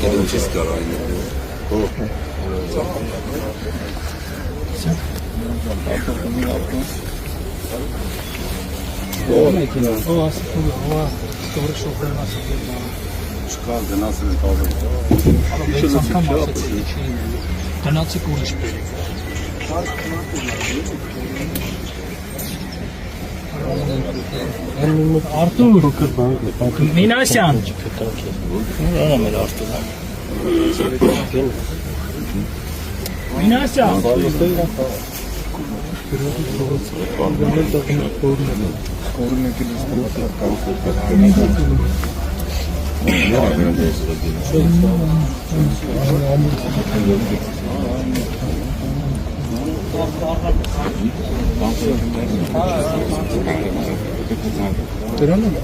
Կերենցից կար այն Չկա գնացել է տավը Գնացեք ուրիշ բերեք Արտուր Մինասյան Մինասյան Դրանով